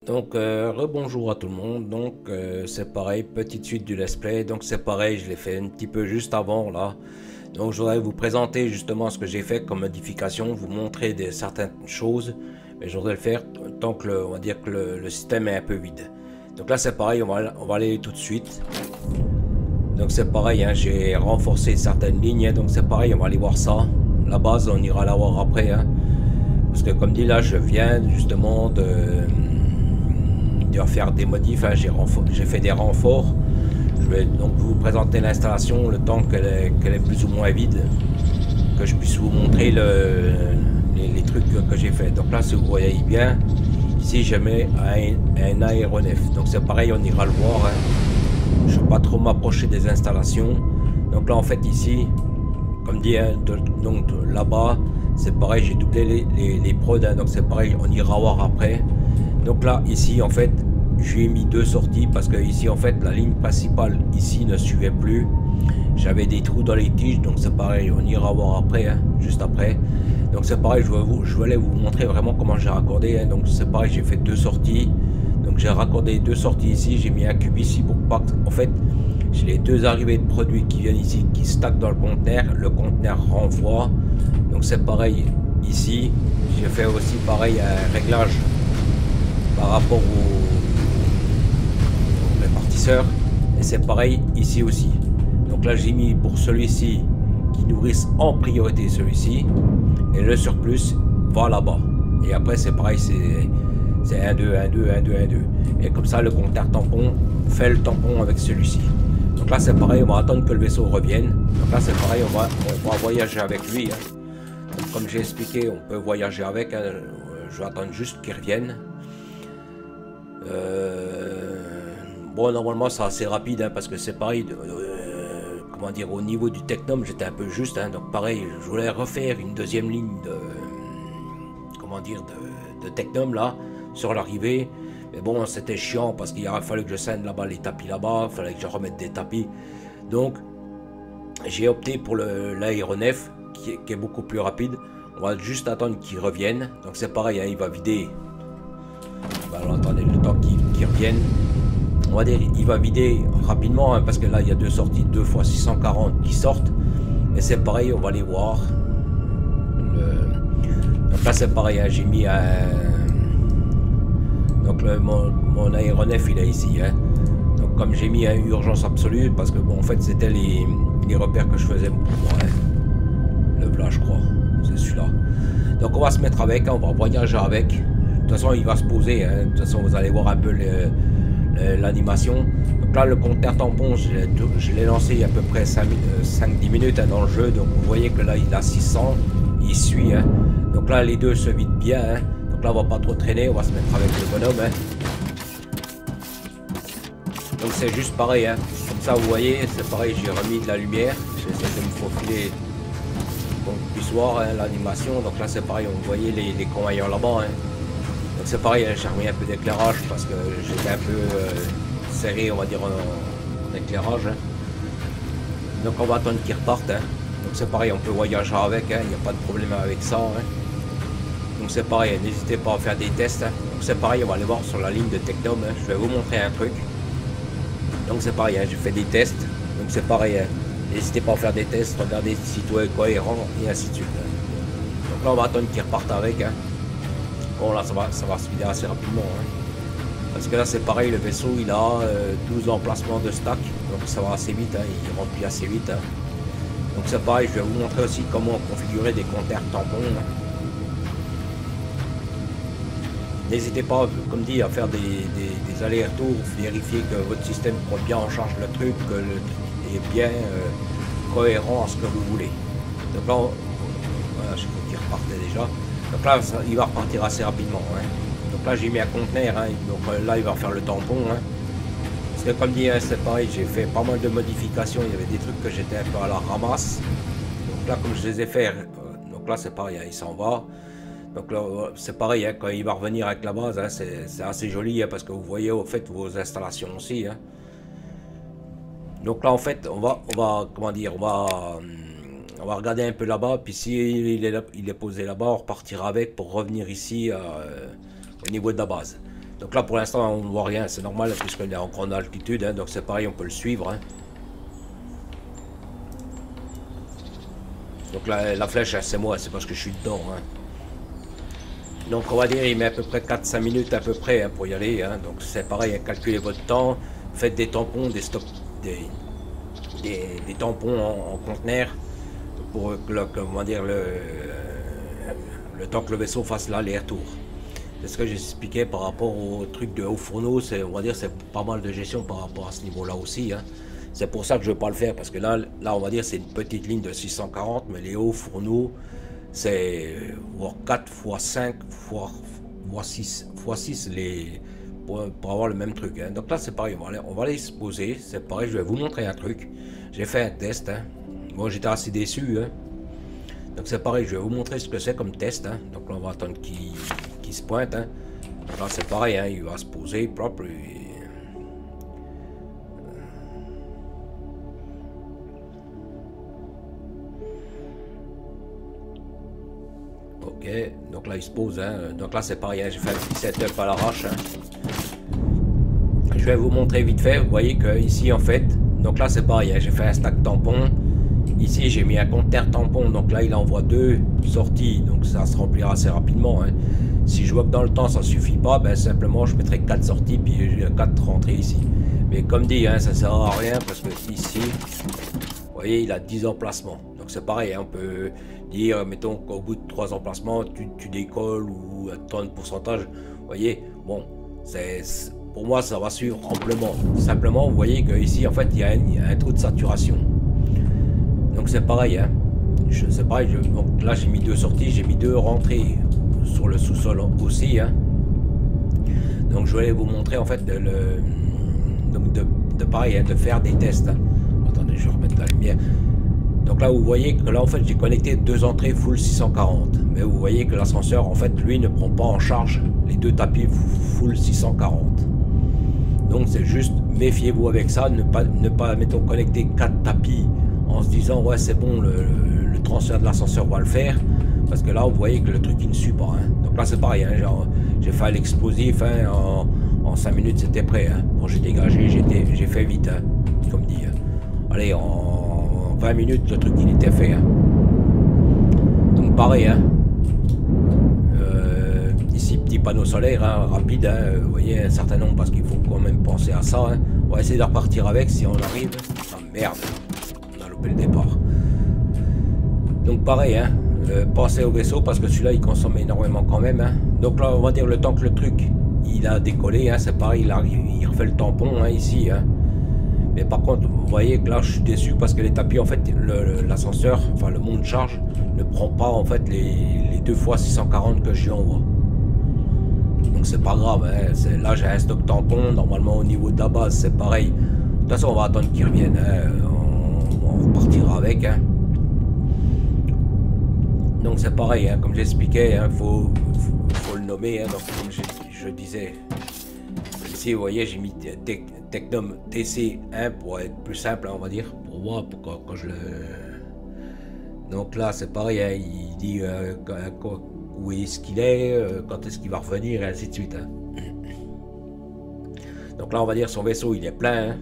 Donc rebonjour à tout le monde. Donc c'est pareil, petite suite du let's play. Donc c'est pareil, je l'ai fait un petit peu juste avant là. Donc je voudrais vous présenter justement ce que j'ai fait comme modification, vous montrer certaines choses, mais je voudrais le faire tant que on va dire que le système est un peu vide. Donc là c'est pareil, on va aller tout de suite. Donc c'est pareil, hein, j'ai renforcé certaines lignes, hein, donc c'est pareil, on va aller voir ça. La base on ira la voir après, hein, parce que comme dit là je viens justement de faire des modifs, hein, j'ai fait des renforts. Je vais donc vous présenter l'installation le temps qu'elle est plus ou moins vide, que je puisse vous montrer les trucs que j'ai fait. Donc là si vous voyez bien, ici je mets un aéronef, donc c'est pareil, on ira le voir, hein. Je ne vais pas trop m'approcher des installations. Donc là en fait ici, comme dit, hein, donc là-bas c'est pareil, j'ai doublé les prods, hein, donc c'est pareil, on ira voir après. Donc là ici en fait j'ai mis deux sorties parce que ici en fait la ligne principale ici ne suivait plus, j'avais des trous dans les tiges, donc c'est pareil, on ira voir après, hein, juste après. Donc c'est pareil, je voulais vous montrer vraiment comment j'ai raccordé, hein. Donc c'est pareil, j'ai fait deux sorties, donc j'ai raccordé deux sorties ici, j'ai mis un cube ici pour pas que, en fait j'ai les deux arrivées de produits qui viennent ici, qui stackent dans le conteneur renvoie. Donc c'est pareil ici, j'ai fait aussi pareil un réglage par rapport au répartisseur, et c'est pareil ici aussi. Donc là j'ai mis pour celui-ci qui nourrisse en priorité celui-ci, et le surplus va là-bas, et après c'est pareil, c'est 1 2 1 2 1 2 1 2, et comme ça le compteur tampon fait le tampon avec celui-ci. Donc là c'est pareil, on va attendre que le vaisseau revienne. Donc là c'est pareil, on va voyager avec lui, hein. Donc, comme j'ai expliqué, on peut voyager avec, hein. Je vais attendre juste qu'il revienne. Bon, normalement c'est assez rapide, hein, parce que c'est pareil, comment dire, au niveau du Technum j'étais un peu juste, hein, donc pareil, je voulais refaire une deuxième ligne de, comment dire, de Technum là sur l'arrivée, mais bon c'était chiant parce qu'il aurait fallu que je scène là-bas les tapis là-bas, il fallait que je remette des tapis, donc j'ai opté pour l'aéronef qui est beaucoup plus rapide. On va juste attendre qu'il revienne, donc c'est pareil, hein, il va vider. Alors attendez le temps qu'il revienne. On va dire il va vider rapidement, hein, parce que là il y a deux sorties, 2 fois 640 qui sortent. Mais c'est pareil, on va les voir. Donc là c'est pareil, hein, j'ai mis un... Donc mon aéronef il est ici, hein. Donc comme j'ai mis une urgence absolue, parce que bon en fait c'était les repères que je faisais. Ouais, le voilà je crois, c'est celui-là. Donc on va se mettre avec, hein, on va voyager avec. De toute façon il va se poser, hein. De toute façon vous allez voir un peu l'animation. Donc là le compteur tampon je l'ai lancé il y a à peu près 5-10 minutes, hein, dans le jeu. Donc vous voyez que là il a 600, il suit, hein. Donc là les deux se vident bien, hein. Donc là on va pas trop traîner, on va se mettre avec le bonhomme, hein. Donc c'est juste pareil, hein. Comme ça vous voyez, c'est pareil, j'ai remis de la lumière, j'essaie de me faufiler pour qu'on puisse voir, hein, l'animation. Donc là c'est pareil, on voyait les convoyeurs là-bas, hein. Donc c'est pareil, hein, j'ai remis un peu d'éclairage parce que j'étais un peu serré, on va dire, en éclairage, hein. Donc on va attendre qu'ils repartent, hein. Donc c'est pareil, on peut voyager avec, hein, il n'y a pas de problème avec ça, hein. Donc c'est pareil, n'hésitez pas à faire des tests, hein. Donc c'est pareil, on va aller voir sur la ligne de Technum, hein. Je vais vous montrer un truc. Donc c'est pareil, hein, j'ai fait des tests, donc c'est pareil, hein. N'hésitez pas à faire des tests, regardez si tout est cohérent et ainsi de suite, hein. Donc là on va attendre qu'ils repartent avec, hein. Bon là ça va se vider assez rapidement, hein. Parce que là c'est pareil, le vaisseau il a 12 emplacements de stack, donc ça va assez vite, hein, il remplit assez vite, hein. Donc c'est pareil, je vais vous montrer aussi comment configurer des compteurs tampons, hein. N'hésitez pas, comme dit, à faire des allers-retours, vérifier que votre système prend bien en charge le truc, que le truc est bien cohérent à ce que vous voulez. Donc là, voilà, je crois qu'il repartait déjà. Donc là, il va repartir assez rapidement, hein. Donc là, j'ai mis un conteneur, hein. Donc là, il va faire le tampon, hein. Parce que comme dit, hein, c'est pareil, j'ai fait pas mal de modifications. Il y avait des trucs que j'étais un peu à la ramasse. Donc là, comme je les ai fait, donc là, c'est pareil, hein, il s'en va. Donc là, c'est pareil, hein, quand il va revenir avec la base, hein, c'est assez joli, hein, parce que vous voyez au fait vos installations aussi, hein. Donc là, en fait, on va comment dire, on va regarder un peu là-bas, puis si il est posé là-bas, on repartira avec pour revenir ici au niveau de la base. Donc là pour l'instant on ne voit rien, c'est normal puisqu'il est en grande altitude, hein, donc c'est pareil, on peut le suivre. Hein. Donc la flèche c'est moi, c'est parce que je suis dedans. Hein. Donc on va dire il met à peu près 4-5 minutes à peu près hein, pour y aller. Hein. Donc c'est pareil, hein, calculez votre temps, faites des tampons, des stops, des tampons en conteneur pour comment dire, le temps que le vaisseau fasse l'aller-retour. C'est ce que j'expliquais par rapport au truc de haut fourneau, on va dire c'est pas mal de gestion par rapport à ce niveau-là aussi. Hein. C'est pour ça que je ne veux pas le faire, parce que là on va dire c'est une petite ligne de 640, mais les hauts fourneaux, c'est voire 4 x 5 x 6 pour avoir le même truc. Hein. Donc là c'est pareil, on va aller se poser, c'est pareil, je vais vous montrer un truc. J'ai fait un test, hein. Moi j'étais assez déçu. Hein. Donc c'est pareil, je vais vous montrer ce que c'est comme test. Hein. Donc là on va attendre qu'il se pointe. Hein. Donc là c'est pareil, hein. Il va se poser propre. Ok, donc là il se pose. Hein. Donc là c'est pareil, hein. J'ai fait un petit setup à l'arrache. Hein. Je vais vous montrer vite fait. Vous voyez que ici en fait, donc là c'est pareil, hein. J'ai fait un stack tampon. Ici j'ai mis un compteur tampon, donc là il envoie 2 sorties, donc ça se remplira assez rapidement. Hein. Si je vois que dans le temps ça suffit pas, ben simplement je mettrai 4 sorties puis 4 rentrées ici. Mais comme dit, hein, ça sert à rien parce que ici, vous voyez, il a 10 emplacements. Donc c'est pareil, hein, on peut dire, mettons qu'au bout de 3 emplacements, tu décolles ou à tant de pourcentage. Vous voyez, bon, pour moi ça va suivre amplement. Simplement, vous voyez qu'ici en fait il y a un trou de saturation. Donc c'est pareil, hein. C'est pareil, donc là j'ai mis 2 sorties, j'ai mis 2 rentrées sur le sous-sol aussi. Hein. Donc je voulais vous montrer en fait de pareil, hein, de faire des tests. Hein. Attendez, je vais remettre la lumière. Donc là vous voyez que là en fait j'ai connecté 2 entrées full 640. Mais vous voyez que l'ascenseur en fait lui ne prend pas en charge les 2 tapis full 640. Donc c'est juste méfiez-vous avec ça, ne pas mettons connecter 4 tapis en se disant ouais c'est bon le transfert de l'ascenseur va le faire, parce que là vous voyez que le truc il ne suit pas. Hein. Donc là c'est pareil, hein, genre j'ai fait l'explosif, hein, en 5 minutes c'était prêt. Hein. Bon j'ai dégagé, j'ai fait vite, hein, comme dit. Hein. Allez, en 20 minutes le truc il était fait. Hein. Donc pareil, hein. Ici petit panneau solaire, hein, rapide, hein, vous voyez un certain nombre, parce qu'il faut quand même penser à ça. Hein. On va essayer de repartir avec si on arrive. Ah merde, le départ. Donc pareil, hein, pensez au vaisseau parce que celui-là il consomme énormément quand même. Hein. Donc là on va dire le temps que le truc il a décollé, hein, c'est pareil, il refait le tampon hein, ici. Hein. Mais par contre vous voyez que là je suis déçu parce que les tapis en fait l'ascenseur, enfin le monte charge ne prend pas en fait les 2 fois 640 que j'y envoie. Donc c'est pas grave, hein, là j'ai un stock tampon, normalement au niveau de la base c'est pareil. De toute façon on va attendre qu'il revienne. Hein. On partira avec. Hein. Donc c'est pareil, hein, comme j'expliquais, hein, faut le nommer. Hein, donc comme je disais, ici vous voyez j'ai mis Technum TC1 pour être plus simple, hein, on va dire, pour moi, quand je le... Donc là c'est pareil, hein, il dit où est-ce qu'il est, quand est-ce qu'il va revenir, et ainsi de suite. Hein. Donc là on va dire son vaisseau il est plein. Hein.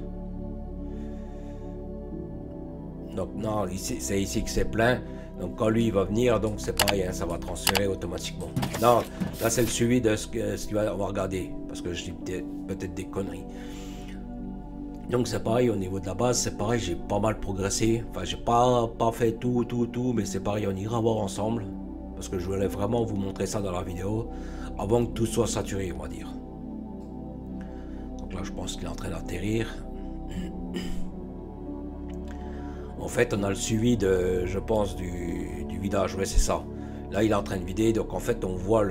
Donc non, c'est ici que c'est plein. Donc quand lui il va venir, donc c'est pareil, hein, ça va transférer automatiquement. Non, là c'est le suivi de ce qu'il va regarder, parce que je dis peut-être des conneries. Donc c'est pareil au niveau de la base, c'est pareil, j'ai pas mal progressé. Enfin j'ai pas fait tout, mais c'est pareil, on ira voir ensemble. Parce que je voulais vraiment vous montrer ça dans la vidéo, avant que tout soit saturé, on va dire. Donc là je pense qu'il est en train d'atterrir. En fait, on a le suivi de, je pense, du vidage. Ouais, c'est ça. Là, il est en train de vider. Donc, en fait, on voit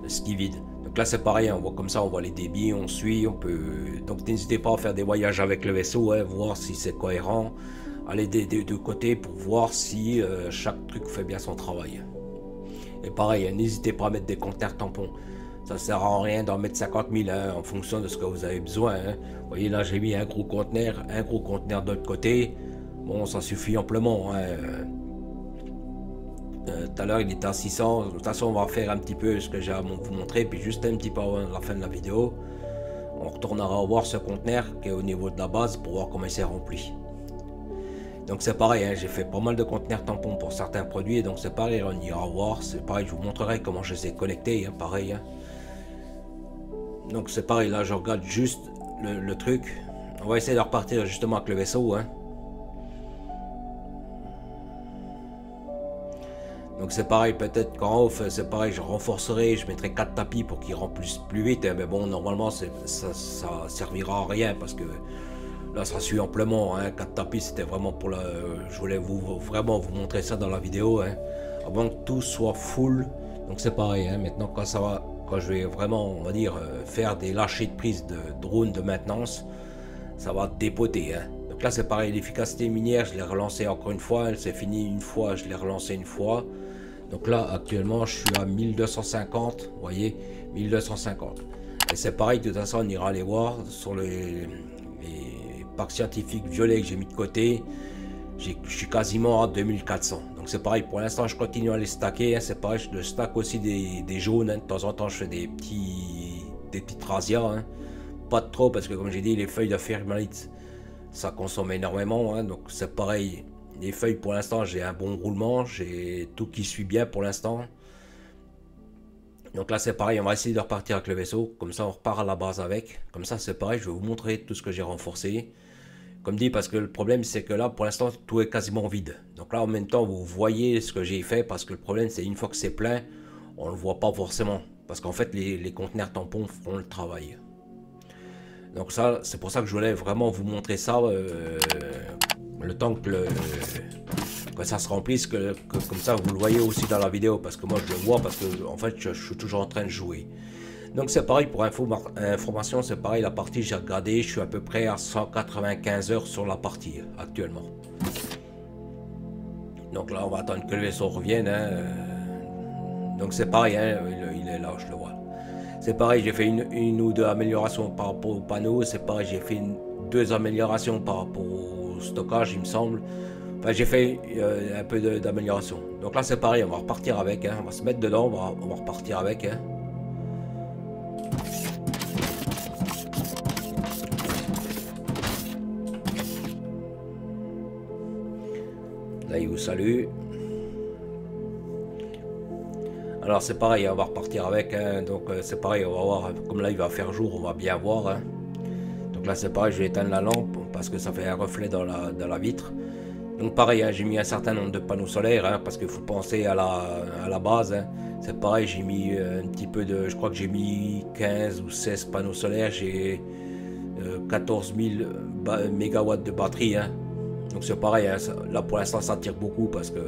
ce qui vide. Donc là, c'est pareil. On voit comme ça, on voit les débits, on suit, on peut. Donc, n'hésitez pas à faire des voyages avec le vaisseau, hein, voir si c'est cohérent. Allez des deux côtés pour voir si chaque truc fait bien son travail. Et pareil, n'hésitez pas à mettre des compteurs tampons. Ça sert à rien d'en mettre 50 000 hein, en fonction de ce que vous avez besoin. Hein. Vous voyez là j'ai mis un gros conteneur de l'autre côté. Bon ça suffit amplement. Hein. Tout à l'heure il était à 600. De toute façon on va faire un petit peu ce que j'ai à vous montrer, puis juste un petit peu avant la fin de la vidéo, on retournera voir ce conteneur qui est au niveau de la base pour voir comment il s'est rempli. Donc c'est pareil, hein, j'ai fait pas mal de conteneurs tampons pour certains produits, donc c'est pareil, on ira voir, c'est pareil, je vous montrerai comment je les ai connectés, hein, pareil. Hein. Donc c'est pareil, là je regarde juste le truc. On va essayer de repartir justement avec le vaisseau. Hein. Donc c'est pareil, peut-être qu'en off, c'est pareil, je renforcerai, je mettrai 4 tapis pour qu'ils remplissent plus vite. Hein, mais bon, normalement ça servira à rien parce que là ça suit amplement. Hein, 4 tapis c'était vraiment pour la... je voulais vraiment vous montrer ça dans la vidéo. Hein, avant que tout soit full. Donc c'est pareil, hein, maintenant quand ça va... Quand je vais vraiment, on va dire, faire des lâchers de prise de drones de maintenance, ça va dépoter. Hein. Donc là, c'est pareil, l'efficacité minière, je l'ai relancé encore une fois. Elle s'est finie une fois, je l'ai relancé une fois. Donc là, actuellement, je suis à 1250. Vous voyez, 1250. Et c'est pareil, de toute façon, on ira aller voir sur les parcs scientifiques violets que j'ai mis de côté. Je suis quasiment à 2400. Donc c'est pareil, pour l'instant je continue à les stacker. Hein, c'est pareil, je stack aussi des jaunes. Hein, de temps en temps je fais des petites razzias. Hein. Pas trop parce que comme j'ai dit, les feuilles de fermalite ça consomme énormément. Hein, donc c'est pareil, les feuilles pour l'instant j'ai un bon roulement. J'ai tout qui suit bien pour l'instant. Donc là c'est pareil, on va essayer de repartir avec le vaisseau. Comme ça on repart à la base avec. Comme ça c'est pareil, je vais vous montrer tout ce que j'ai renforcé. Comme dit, parce que le problème c'est que là pour l'instant tout est quasiment vide. Donc là en même temps vous voyez ce que j'ai fait, parce que le problème c'est une fois que c'est plein, on le voit pas forcément. Parce qu'en fait les conteneurs tampons font le travail. Donc ça c'est pour ça que je voulais vraiment vous montrer ça, le temps que ça se remplisse, que comme ça vous le voyez aussi dans la vidéo. Parce que moi je le vois, parce que en fait je suis toujours en train de jouer. Donc c'est pareil pour information, c'est pareil, la partie j'ai regardé, je suis à peu près à 195 heures sur la partie actuellement. Donc là on va attendre que le vaisseau revienne. Hein. Donc c'est pareil, hein, il est là, je le vois. C'est pareil, j'ai fait une ou deux améliorations par rapport au panneau, c'est pareil, j'ai fait deux améliorations par rapport au stockage il me semble. Enfin j'ai fait un peu d'amélioration. Donc là c'est pareil, on va repartir avec, hein. On va se mettre dedans, on va repartir avec. Hein. Là il vous salue. Alors c'est pareil, on va repartir avec. Hein. Donc c'est pareil, on va voir. Comme là il va faire jour, on va bien voir. Hein. Donc là c'est pareil, je vais éteindre la lampe parce que ça fait un reflet dans la vitre. Donc pareil, hein, j'ai mis un certain nombre de panneaux solaires, hein, parce qu'il faut penser à la base. Hein. C'est pareil, j'ai mis un petit peu de... Je crois que j'ai mis 15 ou 16 panneaux solaires. J'ai 14 000 mégawatts de batterie. Hein. Donc c'est pareil, hein, là pour l'instant ça tire beaucoup parce que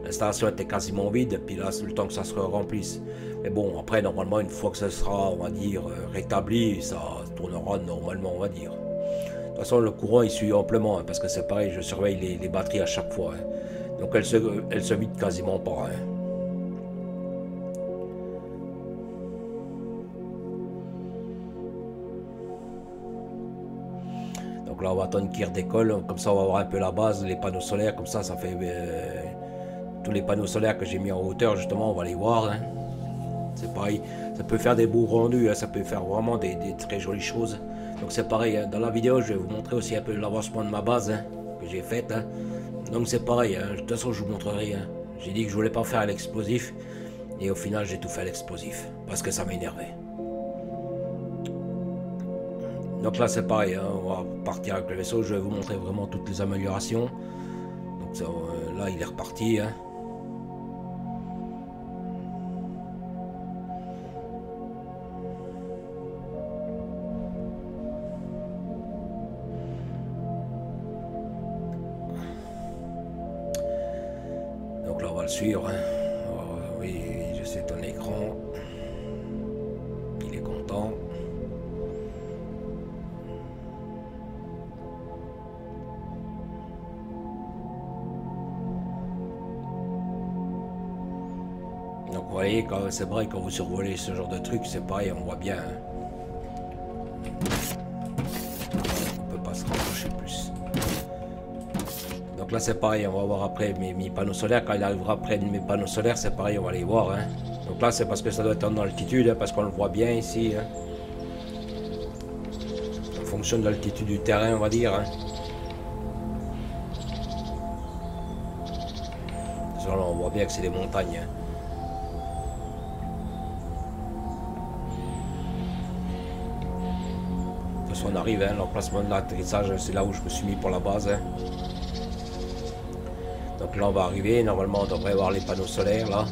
l'installation était quasiment vide. Et puis là c'est le temps que ça se remplisse. Mais bon, après normalement une fois que ça sera, on va dire, rétabli, ça tournera normalement, on va dire. De toute façon le courant il suit amplement, hein, parce que c'est pareil, je surveille les batteries à chaque fois. Hein. Donc elles se vident quasiment pas. Hein. Donc là on va attendre qu'il redécolle, comme ça on va voir un peu la base, les panneaux solaires, comme ça fait tous les panneaux solaires que j'ai mis en hauteur justement, on va les voir. Hein. C'est pareil, ça peut faire des beaux rendus, hein, ça peut faire vraiment des très jolies choses. Donc c'est pareil, hein, dans la vidéo je vais vous montrer aussi un peu l'avancement de ma base, hein, que j'ai faite. Hein. Donc c'est pareil, hein, de toute façon je vous montrerai. Hein. J'ai dit que je voulais pas faire à l'explosif, et au final j'ai tout fait à l'explosif, parce que ça m'énervait. Donc là c'est pareil, hein, on va partir avec le vaisseau, je vais vous montrer vraiment toutes les améliorations. Donc ça, là il est reparti. Hein. Donc là on va le suivre. Hein. Oh, oui, je sais ton écran. Il est content. Donc vous voyez, c'est vrai, quand vous survolez ce genre de truc, c'est pareil, on voit bien. On peut pas se rapprocher plus. Donc Donc là c'est pareil, on va voir après mes panneaux solaires. Quand il arrivera près de mes panneaux solaires, c'est pareil, on va les voir. Hein. Donc là c'est parce que ça doit être en altitude, hein, parce qu'on le voit bien ici. Hein. En fonction de l'altitude du terrain, on va dire. Hein. Là, on voit bien que c'est des montagnes. Hein. De toute façon, on arrive, hein, l'emplacement de l'atterrissage, c'est là où je me suis mis pour la base. Hein. Donc là, on va arriver. Normalement, on devrait voir les panneaux solaires, là.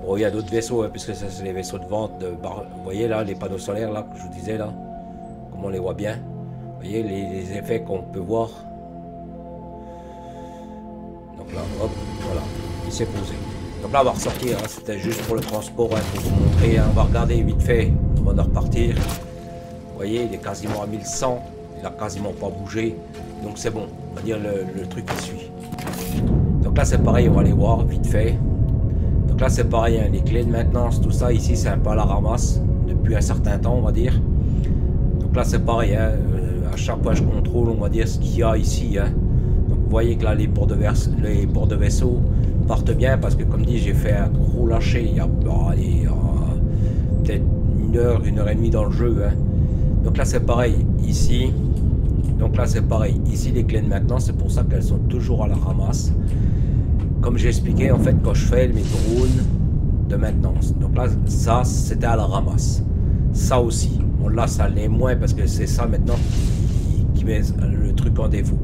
Bon, il y a d'autres vaisseaux, hein, puisque ça, c'est les vaisseaux de vente. Vous voyez, là, les panneaux solaires, là, que je vous disais, là. Comme on les voit bien. Vous voyez, les effets qu'on peut voir. Donc là, hop, voilà, il s'est posé. Donc là, on va ressortir, hein, c'était juste pour le transport, hein, pour vous montrer. Hein, on va regarder vite fait avant de repartir. Vous voyez, il est quasiment à 1100, il n'a quasiment pas bougé. Donc c'est bon, on va dire le truc qui suit. Donc là, c'est pareil, on va aller voir vite fait. Donc là, c'est pareil, hein, les clés de maintenance, tout ça, ici, c'est un peu à la ramasse depuis un certain temps, on va dire. Donc là, c'est pareil, hein, à chaque fois que je contrôle, on va dire ce qu'il y a ici. Hein. Vous voyez que là les ports de vaisseau partent bien parce que comme dit j'ai fait un gros lâcher il y a peut-être une heure et demie dans le jeu. Hein. Donc là c'est pareil ici. Donc là c'est pareil ici les clés de maintenance, c'est pour ça qu'elles sont toujours à la ramasse. Comme j'ai expliqué en fait quand je fais mes drones de maintenance. Donc là ça c'était à la ramasse. Ça aussi. Bon là ça l'est moins parce que c'est ça maintenant qui met le truc en défaut.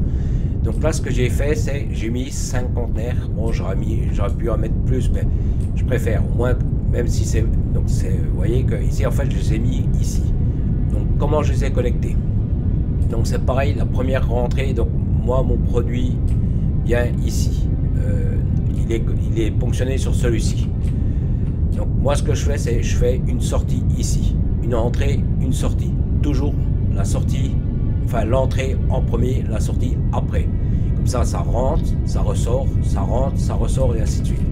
Donc là, ce que j'ai fait, c'est j'ai mis 5 conteneurs. Bon, j'aurais pu en mettre plus, mais je préfère. Au moins, même si c'est... Donc, vous voyez que ici, en fait, je les ai mis ici. Donc, comment je les ai connectés? Donc, c'est pareil, la première rentrée. Donc, moi, mon produit vient ici. Il est ponctionné sur celui-ci. Donc, moi, ce que je fais, c'est je fais une sortie ici. Une entrée, une sortie. Toujours la sortie... Enfin, l'entrée en premier, la sortie après. Comme ça, ça rentre, ça ressort, ça rentre, ça ressort et ainsi de suite.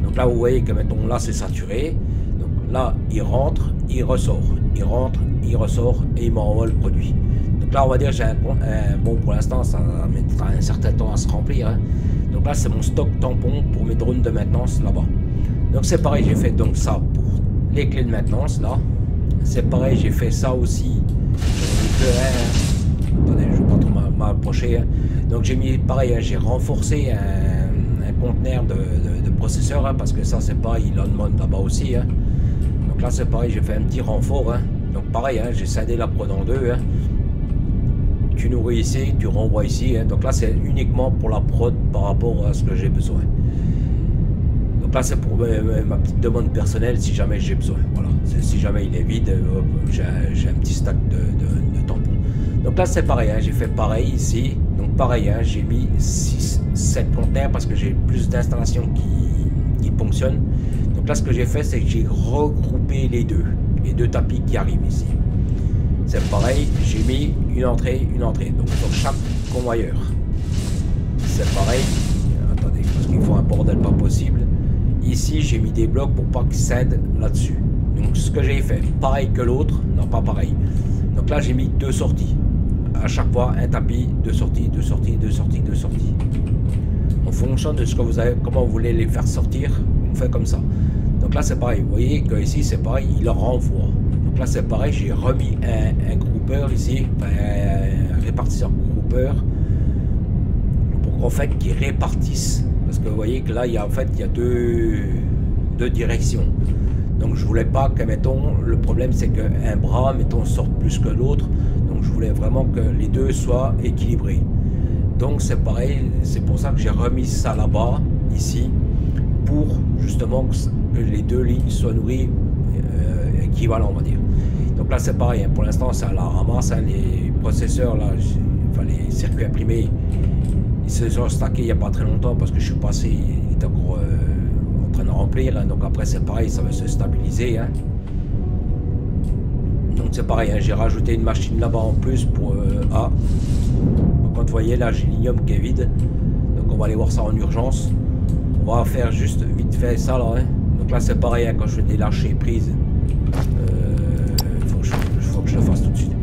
Donc là, vous voyez que mettons là, c'est saturé. Donc là, il rentre, il ressort. Il rentre, il ressort et il m'envoie le produit. Donc là, on va dire j'ai bon, pour l'instant, ça mettra un certain temps à se remplir. Hein. Donc là, c'est mon stock tampon pour mes drones de maintenance là-bas. Donc c'est pareil, j'ai fait donc ça pour les clés de maintenance là. C'est pareil, j'ai fait ça aussi. Attendez, je ne vais pas trop m'approcher. Hein. Donc j'ai mis pareil, hein, j'ai renforcé un conteneur de processeur, hein, parce que ça c'est pareil, il en demande là-bas aussi. Hein. Donc là c'est pareil, j'ai fait un petit renfort. Hein. Donc pareil, hein, j'ai scindé la prod en deux. Hein. Tu nourris ici, tu renvoies ici. Hein. Donc là c'est uniquement pour la prod par rapport à ce que j'ai besoin. Donc là c'est pour ma petite demande personnelle si jamais j'ai besoin. Voilà. Si jamais il est vide, j'ai un petit stack de tampons. Donc là c'est pareil, hein, j'ai fait pareil ici. Donc pareil, hein, j'ai mis 7 conteneurs parce que j'ai plus d'installations qui fonctionnent. Donc là ce que j'ai fait, c'est que j'ai regroupé les deux tapis qui arrivent ici. C'est pareil, j'ai mis une entrée. Donc sur chaque convoyeur. C'est pareil. Attendez, parce qu'il faut un bordel pas possible. Ici j'ai mis des blocs pour pas qu'ils cèdent là-dessus. Donc ce que j'ai fait, pareil que l'autre, non pas pareil. Donc là j'ai mis 2 sorties. À chaque fois un tapis, 2 sorties, 2 sorties, 2 sorties, 2 sorties. En fonction de ce que vous avez, comment vous voulez les faire sortir, on fait comme ça. Donc là c'est pareil, vous voyez que ici c'est pareil, il leur renvoie. Donc là c'est pareil, j'ai remis un groupeur ici, enfin, un répartisseur groupeur, pour qu'en fait qu'ils répartissent. Parce que vous voyez que là il y a en fait il y a deux directions. Donc je voulais pas que, mettons, le problème c'est qu'un bras, mettons, sorte plus que l'autre. Donc je voulais vraiment que les deux soient équilibrés. Donc c'est pareil, c'est pour ça que j'ai remis ça là-bas, ici, pour justement que les deux lignes soient nourries équivalent, on va dire. Donc là c'est pareil, hein, pour l'instant c'est à la ramasse, hein, les processeurs, là, enfin les circuits imprimés, ils se sont stackés il n'y a pas très longtemps parce que je suis passé, il était encore en train de remplir, hein, donc après c'est pareil, ça va se stabiliser. Hein. Donc c'est pareil, hein, j'ai rajouté une machine là-bas en plus pour A. Quand vous voyez là j'ai l'ignium qui est vide, donc on va aller voir ça en urgence. On va faire juste vite fait ça là. Hein. Donc là c'est pareil, hein, quand je fais des lâchers prises, faut que je le fasse tout de suite.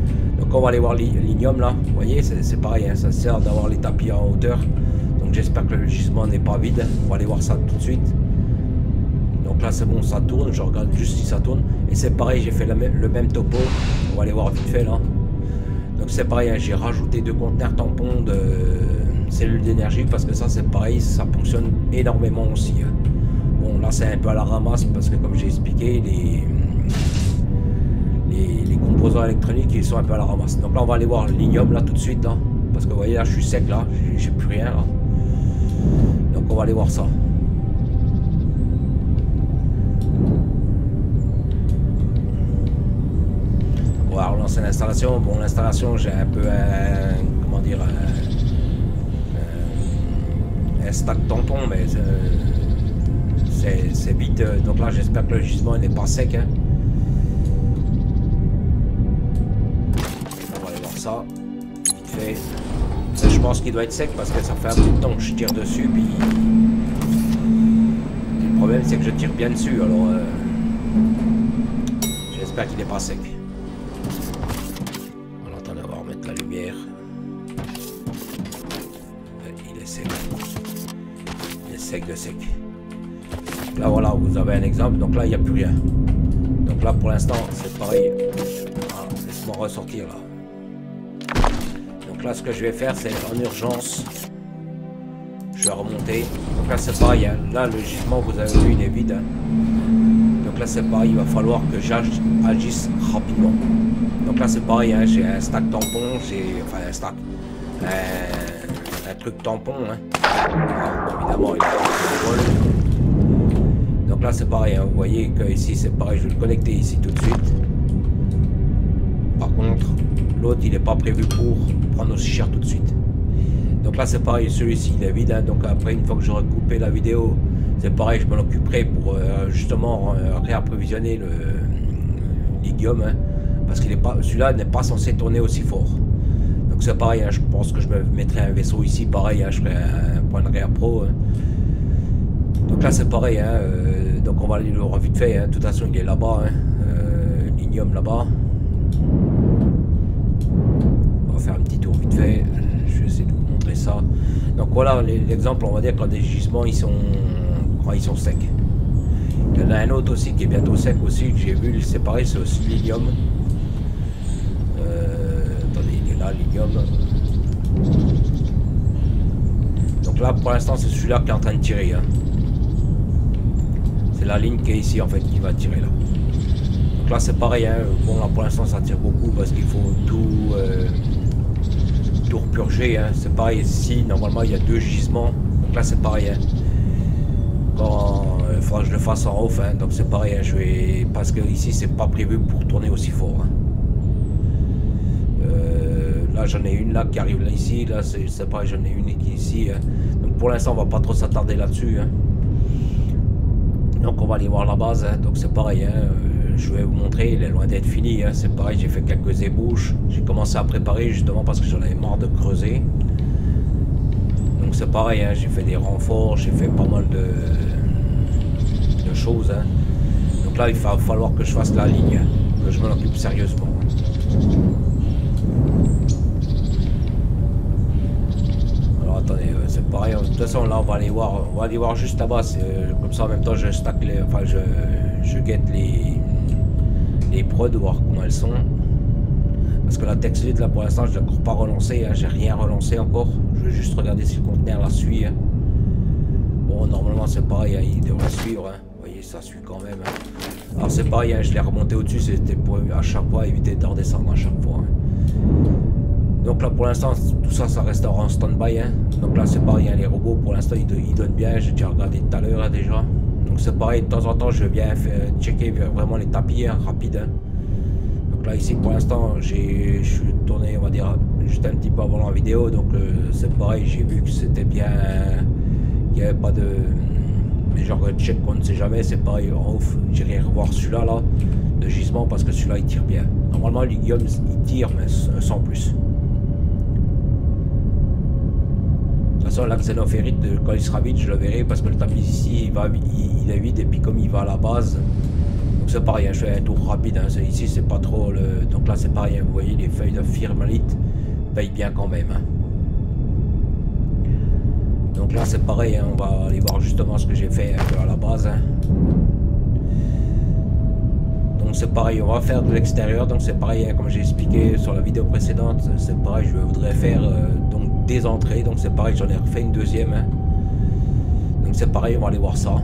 Donc on va aller voir l'ignium là, vous voyez c'est pareil, hein, ça sert d'avoir les tapis en hauteur. Donc j'espère que le gisement n'est pas vide. On va aller voir ça tout de suite. Donc là c'est bon, ça tourne. Je regarde juste si ça tourne. Et c'est pareil, j'ai fait le même topo. On va aller voir vite fait là. Donc c'est pareil, hein, j'ai rajouté 2 conteneurs tampons de cellules d'énergie parce que ça c'est pareil, ça fonctionne énormément aussi. Hein. Bon là c'est un peu à la ramasse parce que comme j'ai expliqué, les composants électroniques ils sont un peu à la ramasse. Donc là on va aller voir l'ignome là tout de suite là. Parce que vous voyez là je suis sec là, j'ai plus rien là. Donc on va aller voir ça. On va relancer l'installation. Bon l'installation j'ai un peu comment dire un stack tampon mais c'est vite. Donc là j'espère que le gisement n'est pas sec. Hein. On va aller voir ça. Vite fait. Je pense qu'il doit être sec parce que ça fait un bout de temps que je tire dessus. Puis le problème c'est que je tire bien dessus. Alors j'espère qu'il n'est pas sec. Alors attendez, on va remettre la lumière. Il est sec. Il est sec de sec. Là voilà, vous avez un exemple. Donc là il n'y a plus rien. Donc là pour l'instant c'est pareil. Voilà, laisse-moi ressortir là. Là ce que je vais faire c'est en urgence je vais remonter. Donc là c'est pareil hein. Là le gisement vous avez vu il est vide hein. Donc là c'est pareil, il va falloir que j'agisse rapidement. Donc là c'est pareil hein. J'ai un stack tampon, j'ai enfin un stack un truc tampon hein. Évidemment il est donc là c'est pareil hein. Vous voyez que ici c'est pareil, je vais le connecter ici tout de suite. Par contre l'autre il n'est pas prévu pour prendre aussi cher tout de suite. Donc là c'est pareil, celui-ci il est vide hein. Donc après une fois que j'aurai coupé la vidéo c'est pareil, je m'en occuperai pour justement réapprovisionner l'Igium hein, parce qu'il est pas, celui-là n'est pas censé tourner aussi fort. Donc c'est pareil hein, je pense que je me mettrai un vaisseau ici pareil hein, je ferai un point de réappro hein. Donc là c'est pareil hein, donc on va aller le voir vite fait hein. De toute façon il est là-bas hein, l'Igium là-bas. Faire un petit tour vite fait, je vais essayer de vous montrer ça. Donc voilà l'exemple, on va dire quand des gisements ils sont secs. Il y en a un autre aussi qui est bientôt sec aussi, que j'ai vu, c'est pareil, c'est aussi l'Igium. Attendez, il est là l'Igium. Donc là pour l'instant c'est celui-là qui est en train de tirer. Hein. C'est la ligne qui est ici en fait qui va tirer là. Donc là c'est pareil, hein. Bon là pour l'instant ça tire beaucoup parce qu'il faut tout repurger, hein. C'est pareil ici, normalement il y a 2 gisements, donc là c'est pareil hein. Quand il faudra que je le fasse en off hein. Donc c'est pareil hein. Je vais, parce que ici c'est pas prévu pour tourner aussi fort hein. Là j'en ai une là qui arrive là ici, là c'est pareil, j'en ai une qui est ici hein. Donc pour l'instant on va pas trop s'attarder là-dessus hein. Donc on va aller voir la base hein. Donc c'est pareil hein. Je vais vous montrer, il est loin d'être fini hein. C'est pareil, j'ai fait quelques ébauches, j'ai commencé à préparer justement parce que j'en avais marre de creuser. Donc c'est pareil hein. J'ai fait des renforts, j'ai fait pas mal de choses hein. Donc là il va falloir que je fasse la ligne hein, que je m'en occupe sérieusement hein. Alors attendez, c'est pareil, de toute façon là on va aller voir juste là-bas, comme ça en même temps je stack les, enfin je guette les prods, voir comment elles sont. Parce que la TextLite là pour l'instant je l'ai encore pas relancé, hein, j'ai rien relancé encore. Je vais juste regarder si le conteneur la suit. Hein. Bon normalement c'est pareil, hein, il devrait suivre. Hein. Vous voyez ça suit quand même. Hein. Alors c'est pareil, hein, je l'ai remonté au-dessus, c'était pour à chaque fois éviter de redescendre à chaque fois. Hein. Donc là pour l'instant tout ça ça reste en stand-by. Hein. Donc là c'est pareil, hein, les robots pour l'instant ils donnent bien, j'ai déjà regardé tout à l'heure hein, déjà. Donc c'est pareil, de temps en temps je viens checker vraiment les tapis hein, rapides. Hein. Donc là ici pour l'instant je suis tourné on va dire juste un petit peu avant la vidéo. Donc c'est pareil, j'ai vu que c'était bien, qu'il n'y avait pas de... Mais genre check on ne sait jamais, c'est pareil en off. J'irai revoir celui-là là, de gisement parce que celui-là il tire bien. Normalement l'Igium il tire mais sans plus. De toute façon la xénophérite quand il sera vide je le verrai parce que le tapis ici il est vide et puis comme il va à la base. Donc c'est pareil, hein, je fais un tour rapide, hein, ici c'est pas trop le... Donc là c'est pareil, hein, vous voyez les feuilles de firmalite payent bien quand même. Hein. Donc là c'est pareil, hein, on va aller voir justement ce que j'ai fait à la base. Hein. Donc c'est pareil, on va faire de l'extérieur, donc c'est pareil, hein, comme j'ai expliqué sur la vidéo précédente, c'est pareil, je voudrais faire donc des entrées, donc c'est pareil, j'en ai refait une deuxième. Hein. Donc c'est pareil, on va aller voir ça.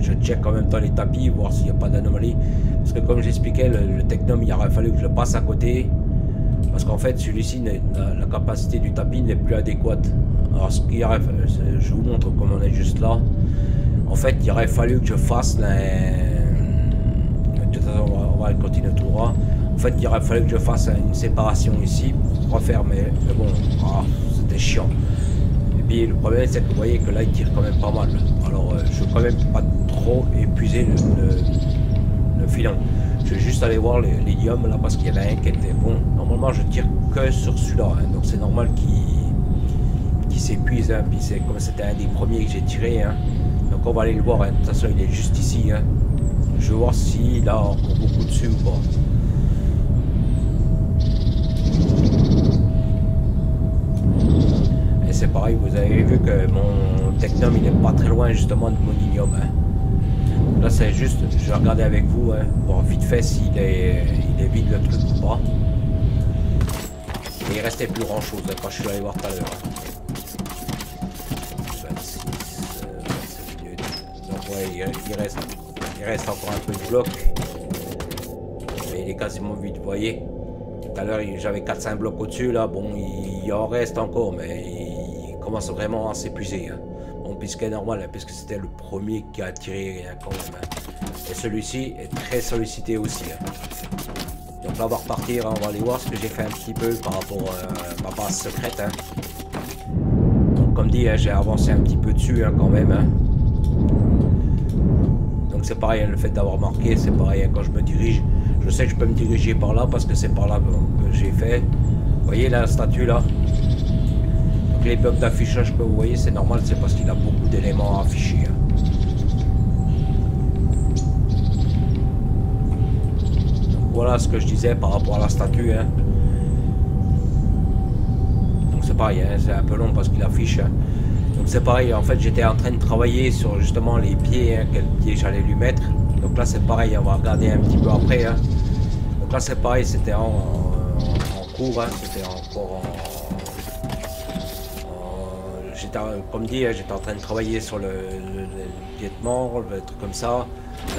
Je check en même temps les tapis, voir s'il n'y a pas d'anomalie. Parce que comme j'expliquais, le Technum, il aurait fallu que je le passe à côté. Parce qu'en fait, celui-ci, la capacité du tapis n'est plus adéquate. Alors, ce qu'il aurait, je vous montre comme on est juste là. En fait, il aurait fallu que je fasse on va continuer tout droit. En fait, il aurait fallu que je fasse une séparation ici pour refaire, mais bon, c'était chiant. Et puis le problème, c'est que vous voyez que là, il tire quand même pas mal. Alors, je veux quand même pas trop épuiser le filon. Je vais juste aller voir l'hélium là parce qu'il y en a un qui était bon. Normalement, je tire que sur celui-là, hein, donc c'est normal qu'il s'épuise. Hein, puis c'est comme c'était un des premiers que j'ai tiré. Hein. Donc on va aller le voir. Hein. De toute façon, il est juste ici. Hein. Je vais voir s'il a encore beaucoup dessus ou pas. Et c'est pareil, vous avez vu que mon Technum il est pas très loin justement de mon hélium. Hein. Là c'est juste, je vais regarder avec vous, hein, voir vite fait s'il est vide le truc ou pas. Et il restait plus grand chose hein, quand je suis allé voir tout à l'heure. 26, 27 minutes. Donc ouais, il reste encore un peu de bloc. Mais il est quasiment vide, vous voyez. Tout à l'heure j'avais 4-5 blocs au-dessus, là, bon il en reste encore, mais il commence vraiment à s'épuiser. Hein. Bon, puisqu'il est normal, hein, puisque c'était le premier qui a tiré hein, quand même. Hein. Et celui-ci est très sollicité aussi. Hein. Donc là on va repartir, hein, on va aller voir ce que j'ai fait un petit peu par rapport à ma base secrète. Hein. Donc comme dit, hein, j'ai avancé un petit peu dessus hein, quand même. Hein. Donc c'est pareil, hein, le fait d'avoir marqué, c'est pareil hein, quand je me dirige. Je sais que je peux me diriger par là parce que c'est par là que j'ai fait. Vous voyez la statue là? Donc les blocs d'affichage que vous voyez, c'est normal, c'est parce qu'il a beaucoup d'éléments à afficher. Hein. Donc voilà ce que je disais par rapport à la statue. Hein. Donc c'est pareil, hein, c'est un peu long parce qu'il affiche. Hein. Donc c'est pareil, en fait j'étais en train de travailler sur justement les pieds, hein, quel pied j'allais lui mettre. Donc là c'est pareil, on va regarder un petit peu après. Hein. Donc là c'est pareil, c'était en cours, hein, c'était encore comme dit, hein, j'étais en train de travailler sur le piétement, le truc comme ça.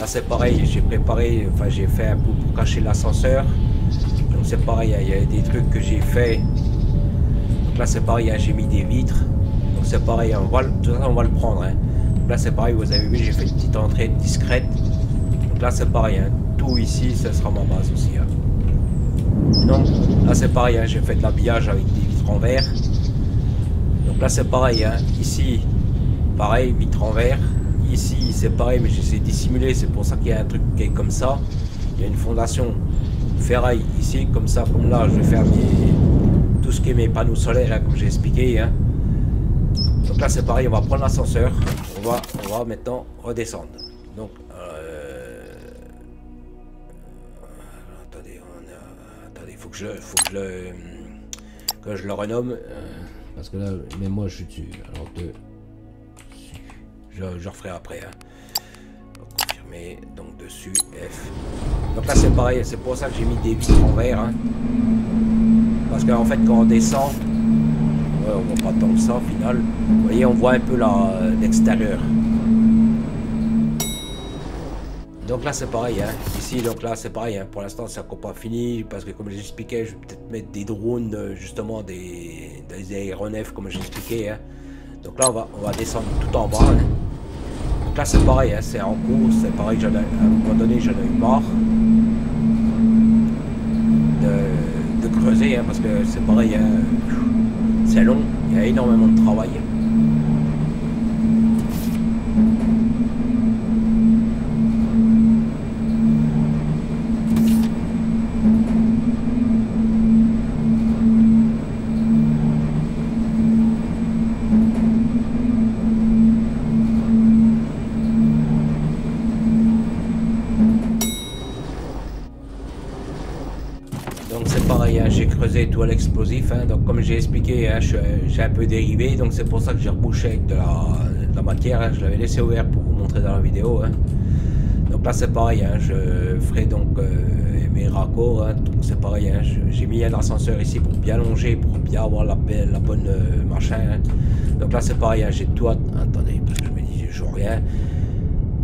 Là c'est pareil, j'ai préparé, enfin j'ai fait un peu pour cacher l'ascenseur. Donc c'est pareil, il y a des trucs que j'ai fait. Donc là c'est pareil, hein, j'ai mis des vitres. Donc c'est pareil, hein, on va le prendre. Hein. Donc là c'est pareil, vous avez vu, j'ai fait une petite entrée discrète. Donc là c'est pareil, hein, tout ici, ça sera ma base aussi. Hein. Donc là c'est pareil, hein, j'ai fait de l'habillage avec des vitres en verre. Donc là c'est pareil, hein, ici, pareil, vitres en verre. Ici c'est pareil, mais j'essaie de dissimuler, c'est pour ça qu'il y a un truc qui est comme ça. Il y a une fondation ferraille ici, comme ça, comme là, je vais faire tout ce qui est mes panneaux solaires, hein, comme j'ai expliqué. Hein. Donc là c'est pareil, on va prendre l'ascenseur, on va maintenant redescendre. Donc attendez, faut que je le renomme parce que là, même moi je suis dessus. Alors je referai après. Hein. Confirmer, donc dessus F. Donc là c'est pareil, c'est pour ça que j'ai mis des vitres en verre. Hein. Parce qu'en fait quand on descend, ouais, on voit pas tant que ça au final. Vous voyez, on voit un peu l'extérieur. Donc là c'est pareil, hein. Ici donc là c'est pareil, hein. Pour l'instant c'est encore pas fini parce que comme j'expliquais, je vais peut-être mettre des drones, justement des aéronefs comme j'expliquais. Hein. Donc là on va descendre tout en bas. Hein. Donc là c'est pareil, hein. C'est en cours, c'est pareil, à un moment donné j'en ai eu marre de creuser hein, parce que c'est pareil, hein. C'est long, il y a énormément de travail. Donc c'est pareil, hein, j'ai creusé tout à l'explosif, hein. Donc comme j'ai expliqué, hein, j'ai un peu dérivé, donc c'est pour ça que j'ai rebouché avec de la matière, hein. Je l'avais laissé ouvert pour vous montrer dans la vidéo, hein. Donc là c'est pareil, hein. Je ferai donc mes raccords, hein. Donc c'est pareil, hein. J'ai mis un ascenseur ici pour bien longer, pour bien avoir la bonne machin, hein. Donc là c'est pareil, hein. J'ai tout... Attendez, parce que je me dis, je vois rien.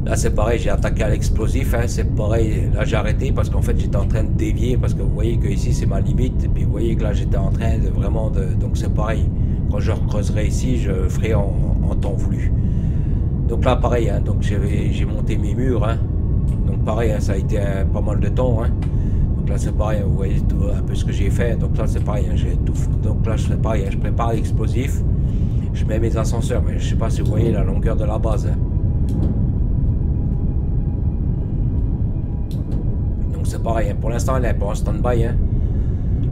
Là c'est pareil, j'ai attaqué à l'explosif, hein, c'est pareil, là j'ai arrêté parce qu'en fait j'étais en train de dévier, parce que vous voyez que ici c'est ma limite, et puis vous voyez que là j'étais en train de vraiment de... Donc c'est pareil, quand je recreuserai ici, je ferai en temps voulu. Donc là pareil, hein, donc j'ai monté mes murs, hein. Donc pareil, hein, ça a été pas mal de temps, hein. Donc là c'est pareil, vous voyez tout, un peu ce que j'ai fait, donc là c'est pareil, hein, j'ai tout... Donc là c'est pareil, hein, je prépare l'explosif, je mets mes ascenseurs, mais je sais pas si vous voyez la longueur de la base, hein. C'est pareil, hein. Pour l'instant elle est pas en stand-by, hein.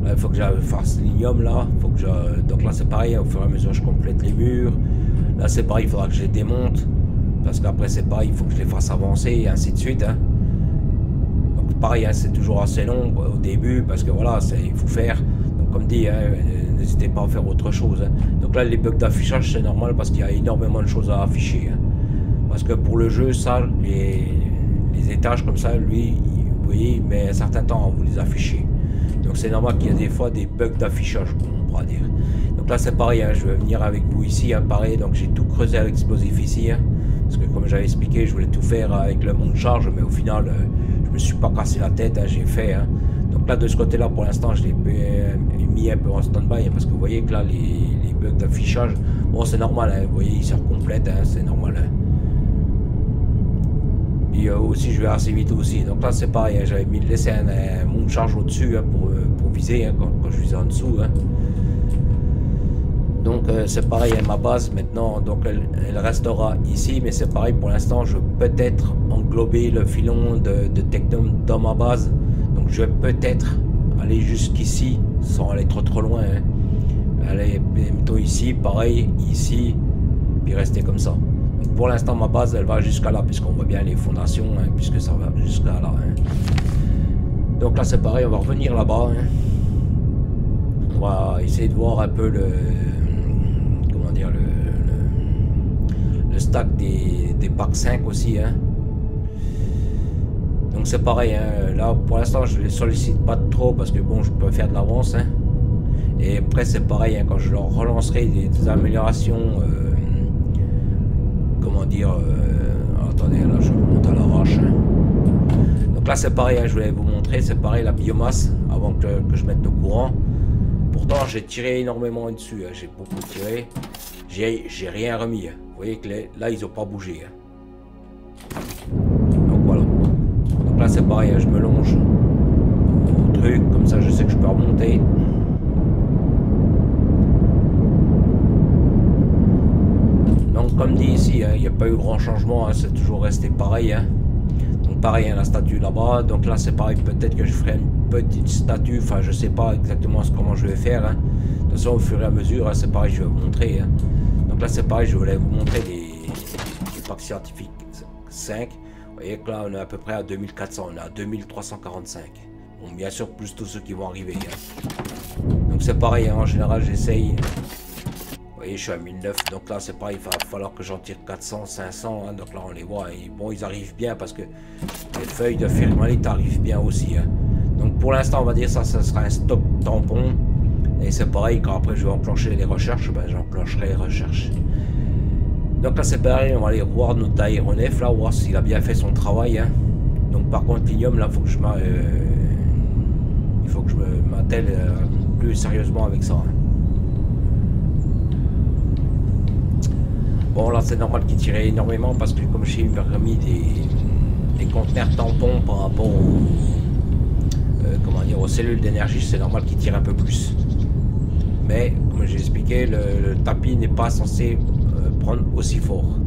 Là il faut que je fasse l'ignome là, faut que je... Donc là c'est pareil, hein, au fur et à mesure je complète les murs. Là c'est pareil, il faudra que je les démonte, parce qu'après c'est pareil, il faut que je les fasse avancer et ainsi de suite, hein. Donc pareil, hein, c'est toujours assez long au début, parce que voilà, il faut faire, donc comme dit, hein, n'hésitez pas à faire autre chose, hein. Donc là les bugs d'affichage c'est normal, parce qu'il y a énormément de choses à afficher, hein. Parce que pour le jeu, ça, les étages comme ça, lui, vous voyez, il met un certain temps à vous les afficher. Donc c'est normal qu'il y a des fois des bugs d'affichage, on pourra dire. Donc là c'est pareil, hein, je vais venir avec vous ici, hein, pareil, donc j'ai tout creusé à l'explosif ici, hein, parce que comme j'avais expliqué, je voulais tout faire avec le monte charge, mais au final, je me suis pas cassé la tête, hein, j'ai fait, hein. Donc là de ce côté là, pour l'instant, je l'ai mis un peu en stand-by, hein, parce que vous voyez que là, les bugs d'affichage, bon c'est normal, hein, vous voyez, ils se recomplètent, hein, c'est normal, hein. Et aussi je vais assez vite aussi, donc là c'est pareil, hein, j'avais laissé un monte charge au dessus, hein, pour viser, hein, quand je visais en dessous, hein. Donc c'est pareil, hein, ma base maintenant, donc elle restera ici, mais c'est pareil, pour l'instant je vais peut-être englober le filon de Technum dans ma base, donc je vais peut-être aller jusqu'ici sans aller trop loin, hein. Aller plutôt ici, pareil, ici, puis rester comme ça. Pour l'instant, ma base, elle va jusqu'à là, puisqu'on voit bien les fondations, hein, puisque ça va jusqu'à là, hein. Donc là, c'est pareil, on va revenir là-bas, hein. On va essayer de voir un peu le... Comment dire, le stack des packs 5 aussi, hein. Donc c'est pareil, hein. Là, pour l'instant, je ne les sollicite pas trop, parce que bon, je peux faire de l'avance, hein. Et après, c'est pareil, hein, quand je leur relancerai des améliorations... comment dire, attendez, là je monte à l'arrache, hein. Donc là c'est pareil, hein, je voulais vous montrer, c'est pareil la biomasse avant que je mette le courant. Pourtant j'ai tiré énormément dessus, hein, j'ai beaucoup tiré, j'ai rien remis, hein. Vous voyez que là ils ont pas bougé, hein. Donc voilà, donc là c'est pareil, hein, je me longe au truc, comme ça je sais que je peux remonter. Donc comme dit ici, hein, il n'y a pas eu grand changement, hein, c'est toujours resté pareil, hein. Donc pareil, hein, la statue là-bas, donc là c'est pareil, peut-être que je ferai une petite statue, enfin je sais pas exactement comment je vais faire, hein. De toute façon au fur et à mesure, hein, c'est pareil, je vais vous montrer, hein. Donc là c'est pareil, je voulais vous montrer des packs scientifiques 5, vous voyez que là on est à peu près à 2400, on est à 2345, bon bien sûr plus tous ceux qui vont arriver, hein. Donc c'est pareil, hein, en général j'essaye... Vous voyez, je suis à 1009, donc là c'est pareil, il va falloir que j'en tire 400, 500, hein, donc là on les voit, et bon ils arrivent bien parce que les feuilles de firmalite arrivent bien aussi, hein. Donc pour l'instant on va dire ça sera un stock tampon, et c'est pareil, quand après je vais enclencher les recherches, ben j'enclencherai les recherches. Donc là c'est pareil, on va aller voir notre aéronef là, voir s'il a bien fait son travail, hein. Donc par contre l'ignome là, il faut que je m'attelle plus sérieusement avec ça, hein. Bon là c'est normal qu'il tirait énormément parce que comme j'ai remis des conteneurs tampons par rapport comment dire, aux cellules d'énergie, c'est normal qu'il tire un peu plus. Mais comme j'ai expliqué, le tapis n'est pas censé prendre aussi fort.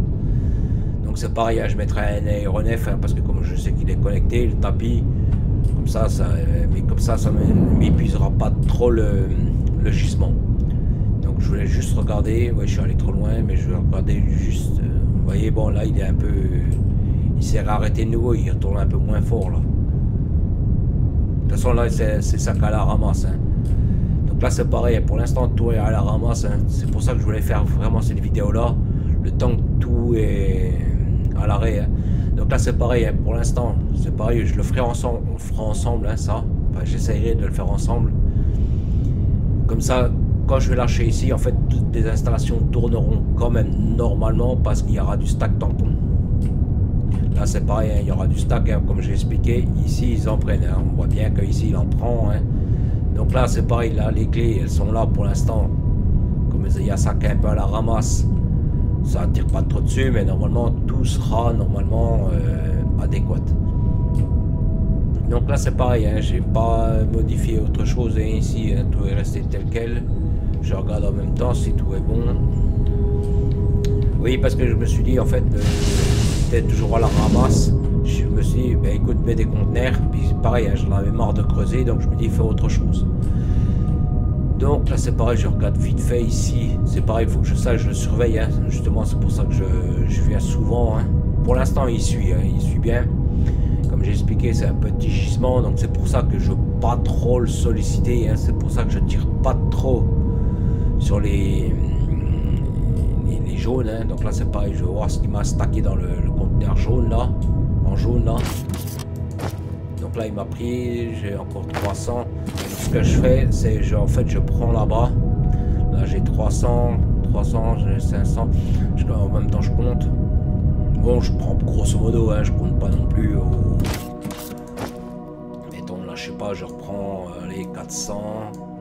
Donc c'est pareil, hein, je mettrai un aéronef, hein, parce que comme je sais qu'il est connecté, le tapis, comme ça ne m'épuisera pas trop le gisement. Je voulais juste regarder, ouais je suis allé trop loin, mais je vais regarder juste, vous voyez, bon là il est un peu, il s'est arrêté de nouveau, il retourne un peu moins fort là. De toute façon là c'est ça qu'à la ramasse, hein. Donc là c'est pareil, pour l'instant tout est à la ramasse, hein. C'est pour ça que je voulais faire vraiment cette vidéo là, le temps que tout est à l'arrêt, hein. Donc là c'est pareil, hein. Pour l'instant c'est pareil, je le ferai ensemble, on le fera ensemble, hein, ça, enfin, j'essayerai de le faire ensemble, comme ça quand je vais lâcher ici, en fait toutes les installations tourneront quand même normalement parce qu'il y aura du stack tampon. Là c'est pareil, hein, il y aura du stack, hein, comme j'ai expliqué, ici ils en prennent, hein. On voit bien qu'ici il en prend, hein. Donc là c'est pareil, là les clés elles sont là pour l'instant, comme il y a ça un peu à la ramasse, ça ne tire pas trop dessus, mais normalement tout sera normalement adéquat. Donc là c'est pareil, hein, j'ai pas modifié autre chose, et ici hein, tout est resté tel quel. Je regarde en même temps si tout est bon. Oui, parce que je me suis dit en fait peut-être toujours à la ramasse. Je me suis dit ben, écoute, mets des conteneurs, puis pareil, hein, j'en avais marre de creuser, donc je me dis fais autre chose. Donc là c'est pareil, je regarde vite fait ici, c'est pareil, il faut que je sache, je le surveille, hein. Justement c'est pour ça que je viens souvent, hein. Pour l'instant il suit, hein, il suit bien. Comme j'ai expliqué, c'est un petit gisement, donc c'est pour ça que je ne veux pas trop le solliciter, hein. C'est pour ça que je tire pas trop sur les jaunes, hein. Donc là c'est pareil, je vais voir ce qui m'a stacké dans le conteneur jaune là, en jaune là. Donc là il m'a pris, j'ai encore 300. Ce que je fais, c'est en fait je prends là-bas, là j'ai 300, j'ai 500, en même temps je compte. Bon, je prends grosso modo, hein, je compte pas non plus mettons là, je sais pas, je reprends les 400,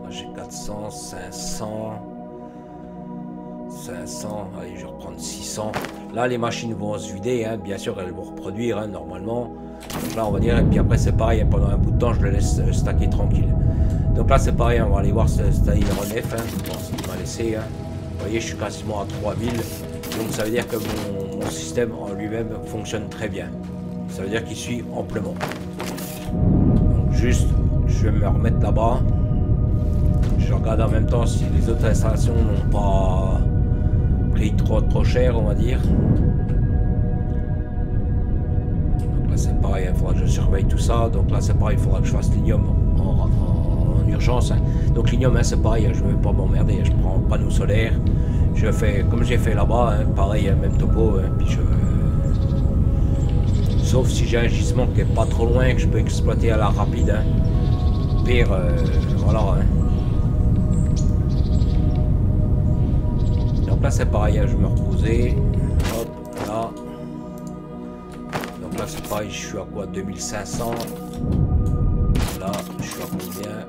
là j'ai 400, 500, allez, je vais reprendre 600. Là, les machines vont se vider, hein, bien sûr, elles vont reproduire, hein, normalement. Donc là, on va dire, et puis après, c'est pareil, hein, pendant un bout de temps, je le laisse stacker tranquille. Donc là, c'est pareil, on va aller voir ce relève, hein, ce qu'il m'a laissé. Hein. Vous voyez, je suis quasiment à 3000. Donc ça veut dire que mon système en lui-même fonctionne très bien. Ça veut dire qu'il suit amplement. Donc juste, je vais me remettre là-bas. Je regarde en même temps si les autres installations n'ont pas pris trop cher, on va dire. Donc là c'est pareil, il faudra que je surveille tout ça. Donc là c'est pareil, il faudra que je fasse l'ignome en urgence. Hein. Donc l'ignome, hein, c'est pareil, je ne vais pas m'emmerder. Je prends un panneau solaire. Je fais comme j'ai fait là-bas, hein, pareil, même topo, hein, puis sauf si j'ai un gisement qui est pas trop loin, que je peux exploiter à la rapide, hein. Pire, voilà. Hein. Donc là c'est pareil, hein, je me reposais, hop, là. Donc là c'est pareil, je suis à quoi, 2500. Là, je suis à combien,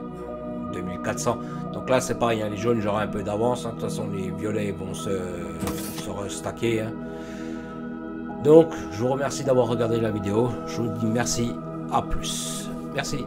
2400. Donc là c'est pareil, hein, les jaunes j'aurai un peu d'avance, hein. De toute façon les violets vont se restacker, hein. Donc je vous remercie d'avoir regardé la vidéo, je vous dis merci, à plus, merci.